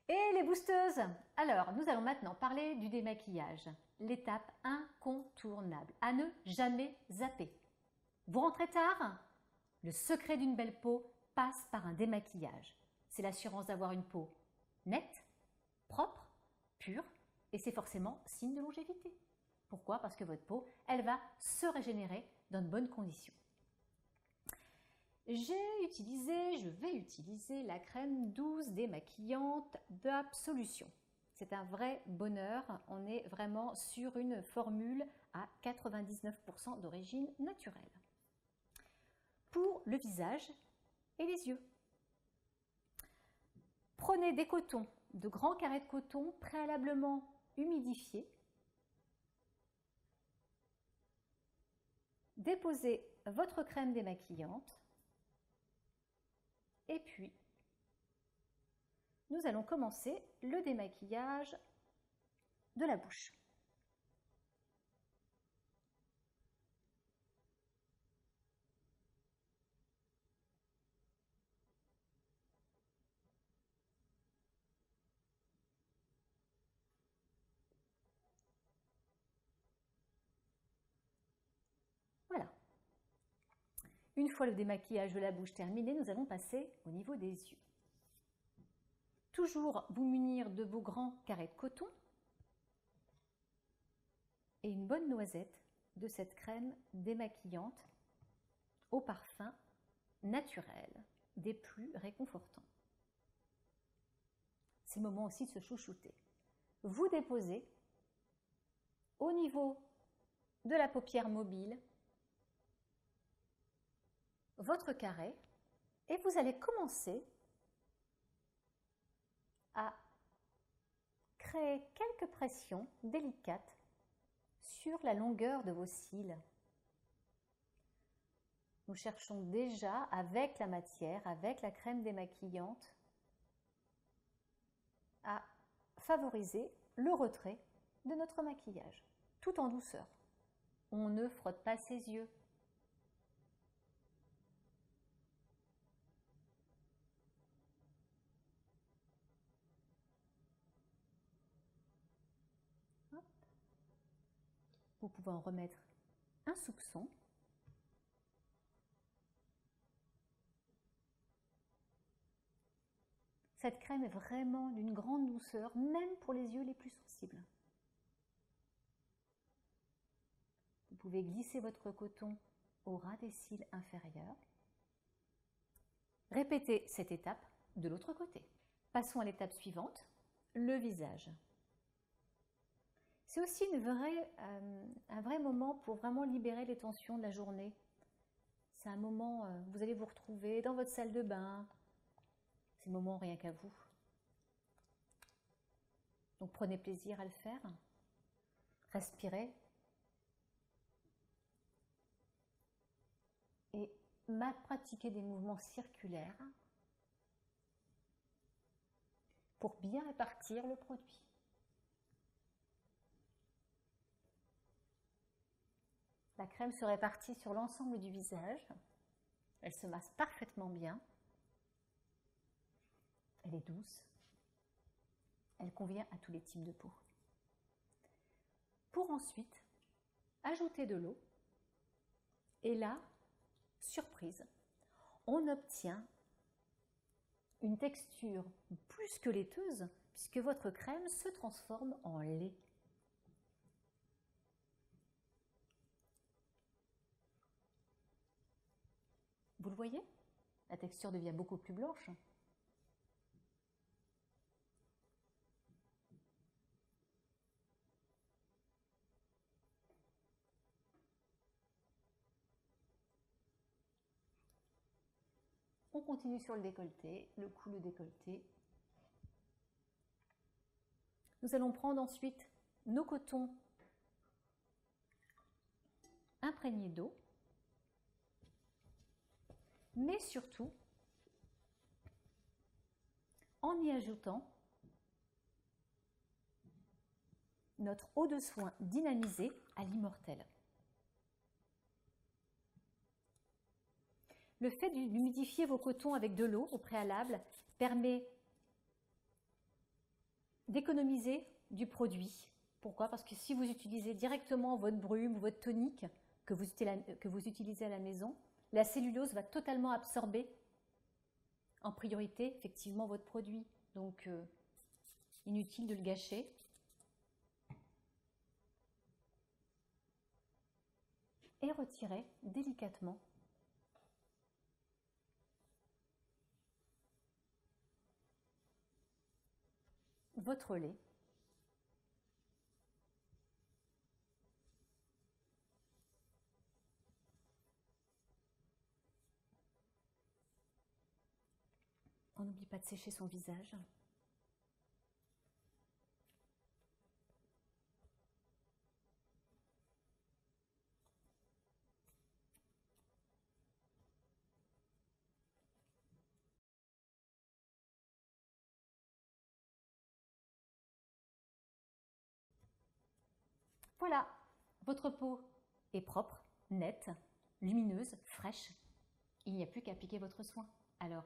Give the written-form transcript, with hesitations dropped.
Et les boosteuses? Alors, nous allons maintenant parler du démaquillage. L'étape incontournable, à ne jamais zapper. Vous rentrez tard? Le secret d'une belle peau passe par un démaquillage. C'est l'assurance d'avoir une peau nette, propre, pure, et c'est forcément signe de longévité. Pourquoi? Parce que votre peau, elle va se régénérer dans de bonnes conditions. Je vais utiliser la crème douce démaquillante d'Absolution. C'est un vrai bonheur, on est vraiment sur une formule à 99% d'origine naturelle. Pour le visage et les yeux. Prenez des cotons, de grands carrés de coton préalablement humidifiés. Déposez votre crème démaquillante. Et puis, nous allons commencer le démaquillage de la bouche. Voilà. Une fois le démaquillage de la bouche terminé, nous allons passer au niveau des yeux. Toujours vous munir de vos grands carrés de coton et une bonne noisette de cette crème démaquillante au parfum naturel, des plus réconfortants. C'est le moment aussi de se chouchouter. Vous déposez au niveau de la paupière mobile votre carré et vous allez commencer à créer quelques pressions délicates sur la longueur de vos cils. Nous cherchons déjà avec la matière, avec la crème démaquillante, à favoriser le retrait de notre maquillage, tout en douceur. On ne frotte pas ses yeux. Hop. Vous pouvez en remettre un soupçon. Cette crème est vraiment d'une grande douceur, même pour les yeux les plus sensibles. Vous pouvez glisser votre coton au ras des cils inférieurs. Répétez cette étape de l'autre côté. Passons à l'étape suivante, le visage. C'est aussi un vrai moment pour vraiment libérer les tensions de la journée. C'est un moment où vous allez vous retrouver dans votre salle de bain. C'est le moment rien qu'à vous. Donc prenez plaisir à le faire. Respirez. Et pratiquez des mouvements circulaires pour bien répartir le produit. La crème se répartit sur l'ensemble du visage. Elle se masse parfaitement bien. Elle est douce. Elle convient à tous les types de peau. Pour ensuite ajouter de l'eau. Et là, surprise, on obtient une texture plus que laiteuse puisque votre crème se transforme en lait. Vous le voyez? La texture devient beaucoup plus blanche. On continue sur le décolleté, le cou, le décolleté. Nous allons prendre ensuite nos cotons imprégnés d'eau, mais surtout en y ajoutant notre eau de soin dynamisée à l'immortel. Le fait d'humidifier vos cotons avec de l'eau au préalable permet d'économiser du produit. Pourquoi? Parce que si vous utilisez directement votre brume ou votre tonique que vous utilisez à la maison, la cellulose va totalement absorber en priorité effectivement votre produit. Donc inutile de le gâcher. Et retirez délicatement votre lait. On n'oublie pas de sécher son visage. Voilà, votre peau est propre, nette, lumineuse, fraîche. Il n'y a plus qu'à appliquer votre soin. Alors,